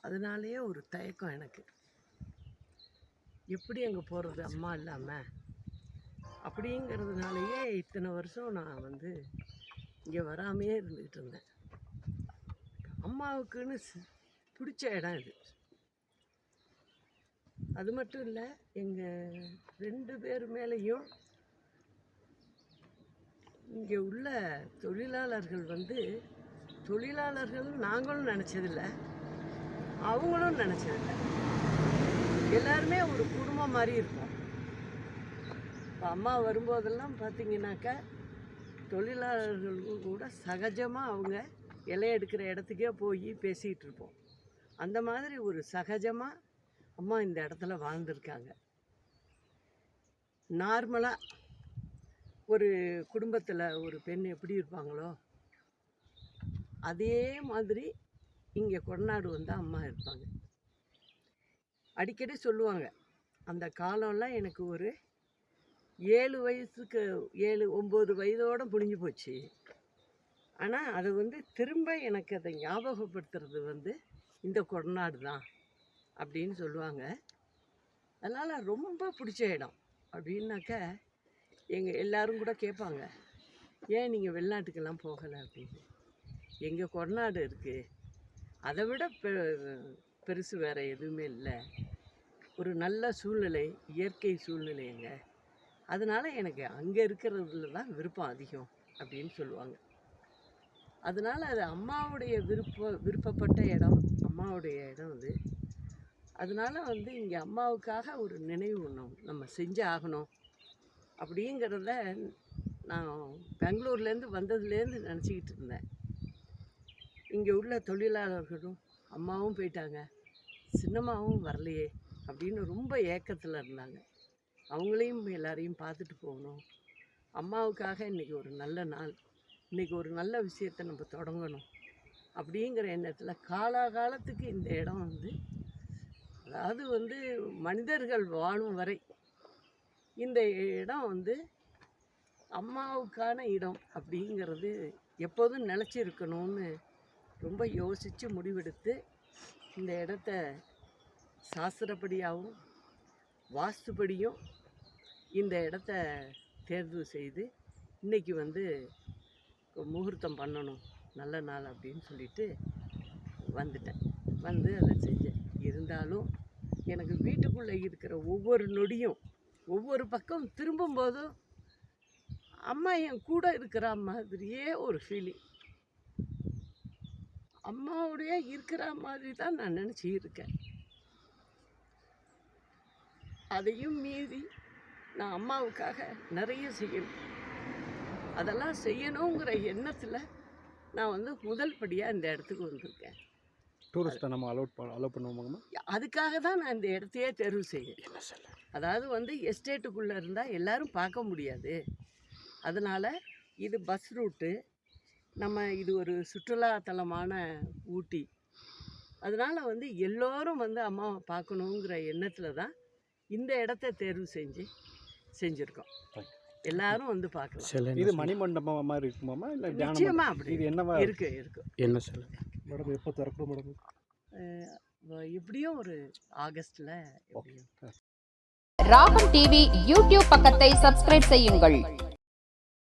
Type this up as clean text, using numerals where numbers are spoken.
அதனாலேயே ஒரு தயக்கம் எனக்கு. எப்படி அங்கே போகிறது அம்மா இல்லாமல் அப்படிங்கிறதுனாலேயே இத்தனை வருஷம் நான் வந்து இங்கே வராமையே இருந்துக்கிட்டு இருந்தேன். அம்மாவுக்குன்னு பிடிச்ச இடம் இது. அது மட்டும் இல்லை, எங்கள் 2 பேர் மேலேயும் இங்கே உள்ள தொழிலாளர்கள் வந்து தொழிலாளர்கள் நாங்களும் நினச்சதில்லை, அவங்களும் நினச்சதில்லை. எல்லாருமே ஒரு குடும்பம் மாதிரி இருக்கும். இப்போ அம்மா வரும்போதெல்லாம் பார்த்திங்கனாக்கா தொழிலாளர்களுக்கு கூட சகஜமாக அவங்க இலை எடுக்கிற இடத்துக்கே போய் பேசிகிட்டு இருப்போம். அந்த மாதிரி ஒரு சகஜமாக அம்மா இந்த இடத்துல வாழ்ந்துருக்காங்க. நார்மலாக ஒரு குடும்பத்தில் ஒரு பெண் எப்படி இருப்பாங்களோ அதே மாதிரி இங்கே கொடநாடு வந்தால் அம்மா இருப்பாங்க. அடிக்கடி சொல்லுவாங்க, அந்த காலம்லாம் எனக்கு ஒரு 7 வயசுக்கு 7-9 வயதோடு முடிஞ்சு போச்சு. ஆனால் அது வந்து திரும்ப எனக்கு அதை ஞாபகப்படுத்துறது வந்து இந்த கொடநாடு தான் அப்படின்னு சொல்லுவாங்க. அதனால் ரொம்ப பிடிச்ச இடம். அப்படின்னாக்க எங்கள் எல்லோரும் கூட கேட்பாங்க, ஏன் நீங்கள் வெளிநாட்டுக்கெல்லாம் போகலை அப்படின்னு. எங்கள் கொடநாடு இருக்குது, அதை விட பெருசு வேறு எதுவுமே இல்லை. ஒரு நல்ல சூழ்நிலை, இயற்கை சூழ்நிலைங்க. அதனால் எனக்கு அங்கே இருக்கிறதுல தான் விருப்பம் அதிகம் அப்படின்னு சொல்லுவாங்க. அதனால் அது அம்மாவுடைய விருப்பப்பட்ட இடம், அம்மாவுடைய இடம் அது. அதனால் வந்து இங்கே அம்மாவுக்காக ஒரு நினைவு ஒன்று நம்ம செஞ்சு ஆகணும் அப்படிங்கிறத நான் பெங்களூர்லேருந்து வந்ததுலேருந்து நினச்சிக்கிட்டு இருந்தேன். இங்கே உள்ள தொழிலாளர்களும் அம்மாவும் போயிட்டாங்க, சின்னம்மாவும் வரலையே அப்படின்னு ரொம்ப ஏக்கத்தில் இருந்தாங்க. அவங்களையும் எல்லாரையும் பார்த்துட்டு போகணும். அம்மாவுக்காக இன்றைக்கி ஒரு நல்ல நாள், இன்றைக்கி ஒரு நல்ல விஷயத்தை நம்ம தொடங்கணும் அப்படிங்கிற எண்ணத்தில் காலாகாலத்துக்கு இந்த இடம் வந்து, அதாவது வந்து மனிதர்கள் வாழும் வரை இந்த இடம் வந்து அம்மாவுக்கான இடம் அப்படிங்கிறது எப்போதும் நிலச்சிருக்கணும்னு ரொம்ப யோசித்து முடிவெடுத்து இந்த இடத்த சாஸ்திரப்படியாகவும் வாஸ்துப்படியும் இந்த இடத்த தேர்வு செய்து இன்றைக்கி வந்து முகூர்த்தம் பண்ணணும், நல்ல நாள் அப்படின்னு சொல்லிட்டு வந்துட்டேன். வந்து அதை செஞ்சேன். இருந்தாலும் எனக்கு வீட்டுக்குள்ளே இருக்கிற ஒவ்வொரு நொடியும் ஒவ்வொரு பக்கம் திரும்பும்போதும் அம்மா என் கூட இருக்கிற மாதிரியே ஒரு ஃபீலிங். அம்மாவுடைய இருக்கிற மாதிரி தான் நான் நினச்சி இருக்கேன். அதையும் மீறி நான் அம்மாவுக்காக நிறைய செய்யணும். அதெல்லாம் செய்யணுங்கிற எண்ணத்தில் நான் வந்து முதல் படியாக இந்த இடத்துக்கு வந்திருக்கேன். டூரிஸ்ட்டை நம்ம அலோவ் பண்ணுவோமா? அதுக்காக தான் நான் இந்த இடத்தையே தேர்வு செய்யணும். அதாவது வந்து எஸ்டேட்டுக்குள்ளே இருந்தால் எல்லோரும் பார்க்க முடியாது. அதனால் இது பஸ் ரூட்டு, நம்ம இது ஒரு சுற்றுலாத்தலமான ஊட்டி. அதனால் வந்து எல்லோரும் வந்து அம்மாவை பார்க்கணுங்கிற எண்ணத்தில் தான் இந்த இடத்த தேர்வு செஞ்சுருக்கோம். எல்லாரும் வந்து பார்க்கலாம். இது மணிமண்டபம் மாதிரி இருக்குமாமா? இல்லை நிச்சயமாக அப்படி இது என்னவா இருக்கு? என்ன சொல்ல மேடம், எப்போ திறக்கணும் மேடம்? எப்படியும் ஒரு ஆகஸ்ட்டில் எப்படியும். ராகம் டிவி யூடியூப் பக்கத்தை சப்ஸ்கிரைப் செய்யுங்கள்.